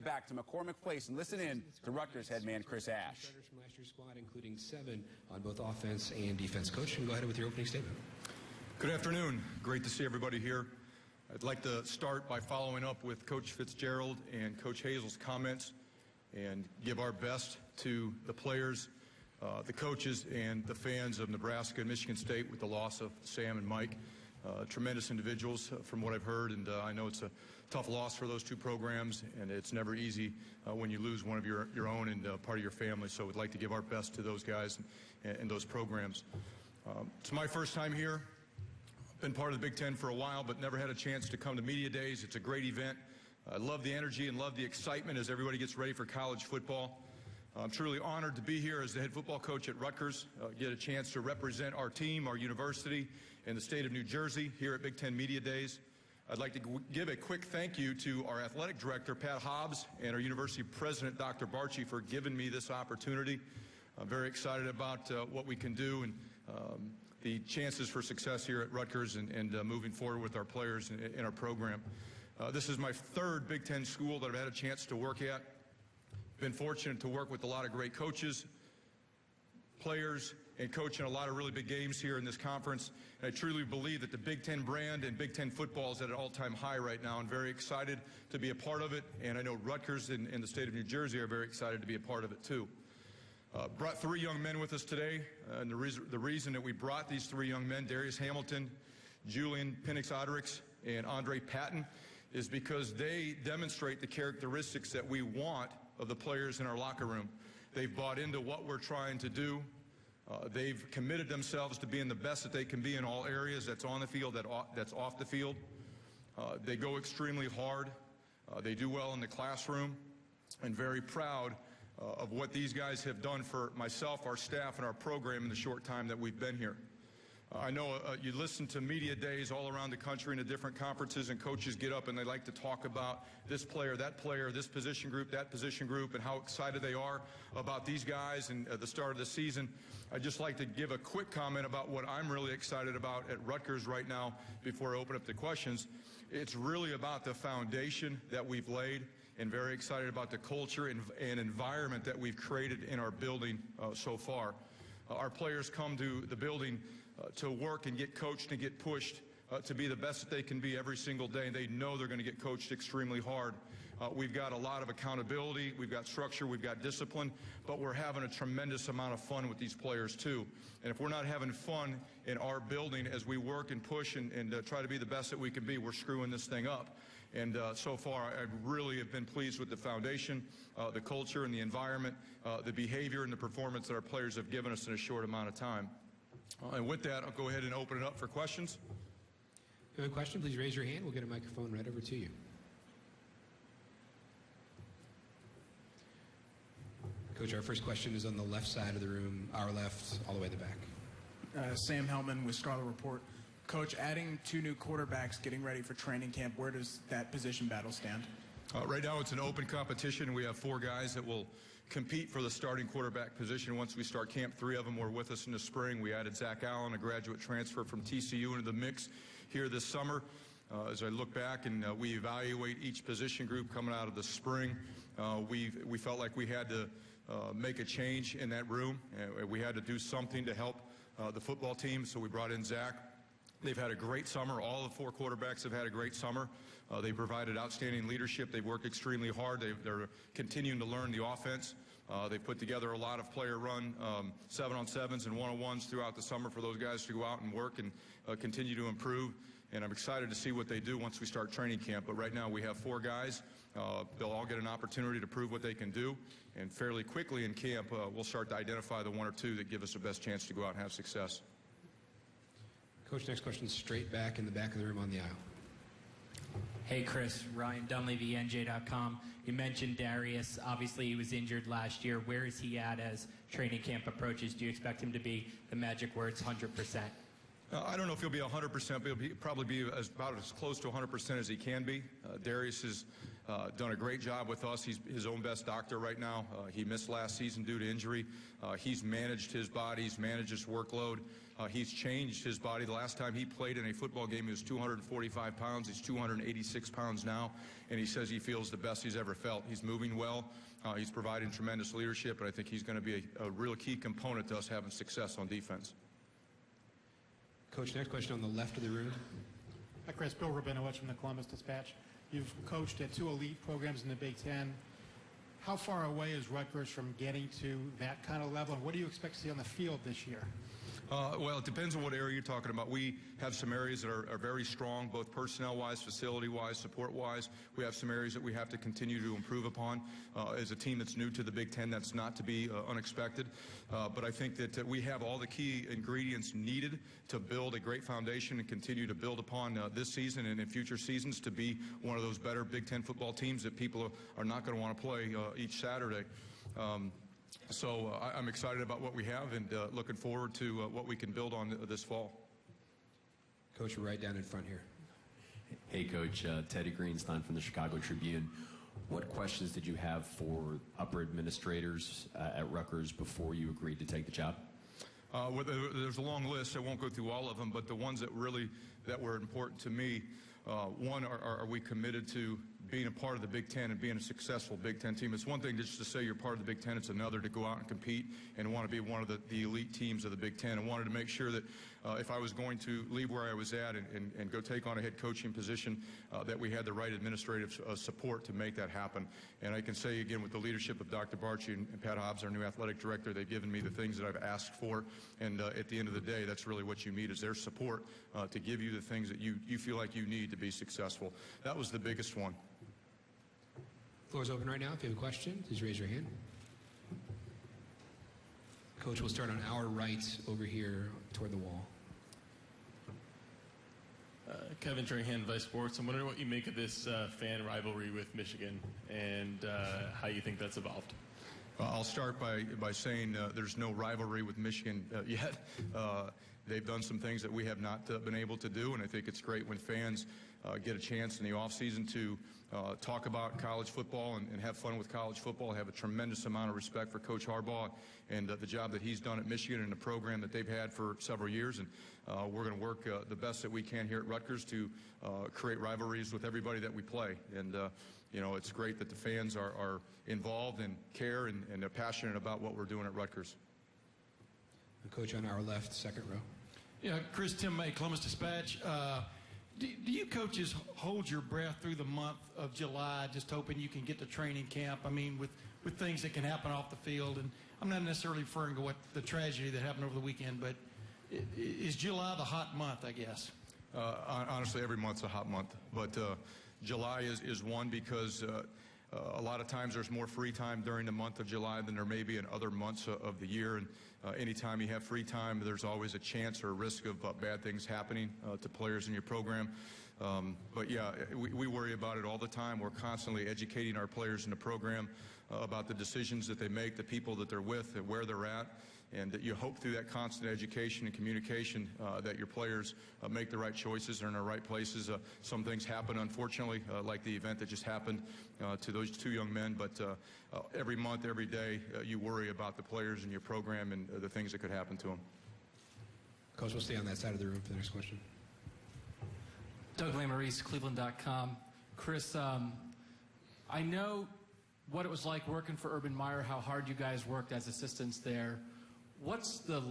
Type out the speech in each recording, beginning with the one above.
back to McCormick Place and listen in to Rutgers head man Chris Ash. Starters from last year's squad, including 7 on both offense and defense. Coach, go ahead with your opening statement. Good afternoon. Great to see everybody here. I'd like to start by following up with Coach Fitzgerald and Coach Hazel's comments and give our best to the players, the coaches, and the fans of Nebraska and Michigan State with the loss of Sam and Mike. Tremendous individuals from what I've heard, and I know it's a tough loss for those two programs, and it's never easy when you lose one of your own and part of your family. So we'd like to give our best to those guys and those programs. It's my first time here. Been part of the Big Ten for a while, but never had a chance to come to Media Days. It's a great event. I love the energy and love the excitement as everybody gets ready for college football. I'm truly honored to be here as the head football coach at Rutgers, get a chance to represent our team, our university, and the state of New Jersey here at Big Ten Media Days. I'd like to give a quick thank you to our athletic director, Pat Hobbs, and our university president, Dr. Barchi, for giving me this opportunity. I'm very excited about what we can do and the chances for success here at Rutgers and moving forward with our players in our program. This is my 3rd Big Ten school that I've had a chance to work at. Been fortunate to work with a lot of great coaches, players, and coaching a lot of really big games here in this conference. And I truly believe that the Big Ten brand and Big Ten football is at an all-time high right now. I'm very excited to be a part of it, and I know Rutgers and the state of New Jersey are very excited to be a part of it too. Brought 3 young men with us today, and the reason that we brought these 3 young men, Darius Hamilton, Julian Penix-Odrix, and Andre Patton, is because they demonstrate the characteristics that we want of the players in our locker room. They've bought into what we're trying to do. They've committed themselves to being the best that they can be in all areas, that's on the field, that's off the field. They go extremely hard. They do well in the classroom, and very proud of what these guys have done for myself, our staff, and our program in the short time that we've been here. I know you listen to media days all around the country in the different conferences, and coaches get up and they like to talk about this player, this position group, that position group, and how excited they are about these guys and the start of the season. I'd just like to give a quick comment about what I'm really excited about at Rutgers right now before I open up the questions. It's really about the foundation that we've laid, and very excited about the culture and environment that we've created in our building so far. Our players come to the building to work and get coached and get pushed to be the best that they can be every single day, and they know they're going to get coached extremely hard. We've got a lot of accountability, we've got structure, we've got discipline, but we're having a tremendous amount of fun with these players too. And if we're not having fun in our building as we work and push and try to be the best that we can be, we're screwing this thing up. And so far, I really have been pleased with the foundation, the culture and the environment, the behavior and the performance that our players have given us in a short amount of time. And with that, I'll go ahead and open it up for questions. If you have a question, please raise your hand. We'll get a microphone right over to you. Coach, our first question is on the left side of the room, our left, all the way to the back. Sam Hellman with Scarlet Report. Coach, adding 2 new quarterbacks getting ready for training camp, where does that position battle stand? Right now it's an open competition. We have 4 guys that will compete for the starting quarterback position once we start camp. 3 of them were with us in the spring. We added Zach Allen, a graduate transfer from TCU, into the mix here this summer. As I look back and we evaluate each position group coming out of the spring, we felt like we had to make a change in that room. We had to do something to help the football team, so we brought in Zach. They've had a great summer. All the 4 quarterbacks have had a great summer. They provided outstanding leadership. They've worked extremely hard. They're continuing to learn the offense. They've put together a lot of player-run 7-on-7s and 1-on-1s throughout the summer for those guys to go out and work and continue to improve. And I'm excited to see what they do once we start training camp. But right now we have 4 guys. They'll all get an opportunity to prove what they can do. And fairly quickly in camp, we'll start to identify the 1 or 2 that give us the best chance to go out and have success. Coach, next question straight back in the back of the room on the aisle. Hey, Chris. Ryan Dunleavy, NJ.com. You mentioned Darius. Obviously, he was injured last year. Where is he at as training camp approaches? Do you expect him to be, the magic words, 100%? I don't know if he'll be 100%, but he'll probably be about as close to 100% as he can be. Darius is done a great job with us. He's his own best doctor right now. He missed last season due to injury. He's managed his body. He's managed his workload. He's changed his body. The last time he played in a football game, he was 245 pounds. He's 286 pounds now, and he says he feels the best he's ever felt. He's moving well. He's providing tremendous leadership, and I think he's going to be a real key component to us having success on defense. Coach, next question on the left of the room. Hi, Chris. Bill Rabinowitz from the Columbus Dispatch. You've coached at 2 elite programs in the Big Ten. How far away is Rutgers from getting to that kind of level, and what do you expect to see on the field this year? Well, it depends on what area you're talking about. We have some areas that are very strong, both personnel-wise, facility-wise, support-wise. We have some areas that we have to continue to improve upon. As a team that's new to the Big Ten, that's not to be unexpected. But I think that we have all the key ingredients needed to build a great foundation and continue to build upon this season and in future seasons to be one of those better Big Ten football teams that people are not going to want to play each Saturday. So I'm excited about what we have and looking forward to what we can build on this fall. Coach, right down in front here. Hey, Coach. Teddy Greenstein from the Chicago Tribune. What questions did you have for upper administrators at Rutgers before you agreed to take the job? Well, there's a long list. I won't go through all of them, but the ones that were important to me, one, are we committed to being a part of the Big Ten and being a successful Big Ten team? It's one thing just to say you're part of the Big Ten. It's another to go out and compete and want to be one of the elite teams of the Big Ten. I wanted to make sure that if I was going to leave where I was at and go take on a head coaching position, that we had the right administrative support to make that happen. And I can say again, with the leadership of Dr. Barchi and Pat Hobbs, our new athletic director, they've given me the things that I've asked for. And at the end of the day, that's really what you need is their support to give you the things that you feel like you need to be successful. That was the biggest one. Floor is open right now. If you have a question, please raise your hand. Coach, we'll start on our right over here toward the wall. Kevin Trahan, Vice Sports. I'm wondering what you make of this fan rivalry with Michigan and how you think that's evolved. I'll start by saying there's no rivalry with Michigan yet. They've done some things that we have not been able to do, and I think it's great when fans get a chance in the offseason to talk about college football and have fun with college football. I have a tremendous amount of respect for Coach Harbaugh and the job that he's done at Michigan and the program that they've had for several years. And we're going to work the best that we can here at Rutgers to create rivalries with everybody that we play. And, you know, it's great that the fans are involved and care and are passionate about what we're doing at Rutgers. The coach on our left, second row. Yeah, Chris, Tim May, Columbus Dispatch. Do you coaches hold your breath through the month of July, just hoping you can get to training camp? I mean, with things that can happen off the field, and I'm not necessarily referring to what the tragedy that happened over the weekend, but is July the hot month, I guess? Honestly, every month's a hot month, but July is one because a lot of times there's more free time during the month of July than there may be in other months of the year. And anytime you have free time, there's always a chance or a risk of bad things happening to players in your program. But yeah, we worry about it all the time. We're constantly educating our players in the program about the decisions that they make, the people that they're with, and where they're at. And that you hope through that constant education and communication that your players make the right choices, are in the right places. Some things happen, unfortunately, like the event that just happened to those two young men. But every month, every day, you worry about the players in your program and the things that could happen to them. Coach, we'll stay on that side of the room for the next question. Doug Lamarice, Cleveland.com. Chris, I know what it was like working for Urban Meyer, how hard you guys worked as assistants there. What's the,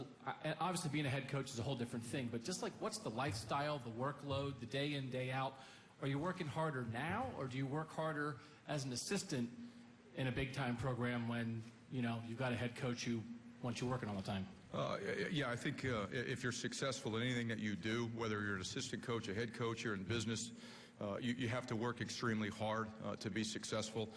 obviously being a head coach is a whole different thing, but just like what's the lifestyle, the workload, the day in, day out? Are you working harder now, or do you work harder as an assistant in a big-time program when, you know, you've got a head coach who wants you working all the time? Yeah, I think if you're successful in anything that you do, whether you're an assistant coach, a head coach, or in business, you have to work extremely hard to be successful.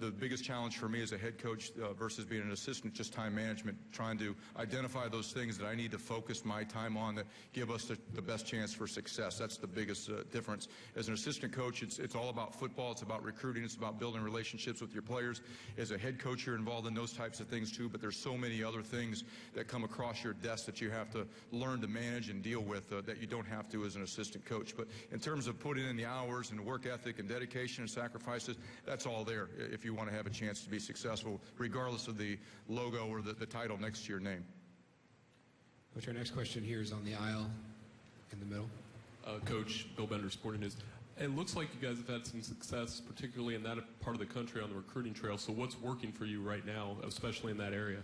The biggest challenge for me as a head coach versus being an assistant, just time management, trying to identify those things that I need to focus my time on that give us the best chance for success. That's the biggest difference. As an assistant coach, it's all about football. It's about recruiting. It's about building relationships with your players. As a head coach, you're involved in those types of things too, but there's so many other things that come across your desk that you have to learn to manage and deal with that you don't have to as an assistant coach. But in terms of putting in the hours, hours and work ethic and dedication and sacrifices, that's all there if you want to have a chance to be successful, regardless of the logo or the title next to your name. Coach, our next question here is on the aisle in the middle. Coach, Bill Bender, Sporting News. It looks like you guys have had some success, particularly in that part of the country on the recruiting trail. So what's working for you right now, especially in that area?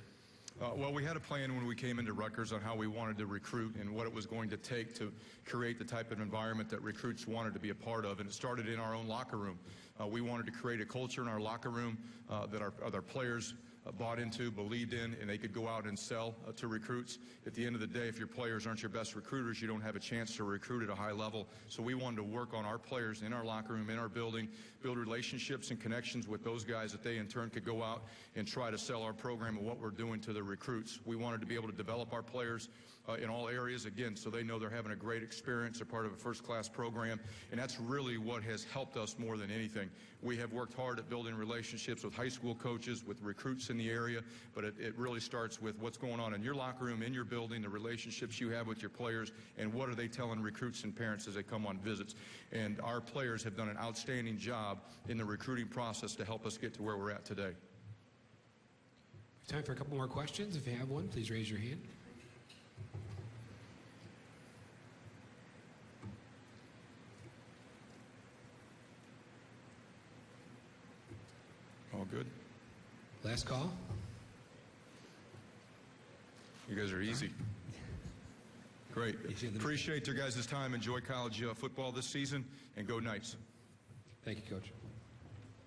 Well, we had a plan when we came into Rutgers on how we wanted to recruit and what it was going to take to create the type of environment that recruits wanted to be a part of, and it started in our own locker room. We wanted to create a culture in our locker room that our players bought into, believed in, and they could go out and sell to recruits. At the end of the day, if your players aren't your best recruiters, you don't have a chance to recruit at a high level. So we wanted to work on our players in our locker room, in our building, build relationships and connections with those guys that they in turn could go out and try to sell our program and what we're doing to the recruits. We wanted to be able to develop our players in all areas, again, so they know they're having a great experience. They're part of a first-class program, and that's really what has helped us more than anything. We have worked hard at building relationships with high school coaches, with recruits in the area, but it really starts with what's going on in your locker room, in your building, the relationships you have with your players, and what are they telling recruits and parents as they come on visits. And our players have done an outstanding job in the recruiting process to help us get to where we're at today. Time for a couple more questions. If you have one, please raise your hand. All good? Last call. You guys are easy. Great. Appreciate your guys' time. Enjoy college football this season, and go Knights. Thank you, Coach.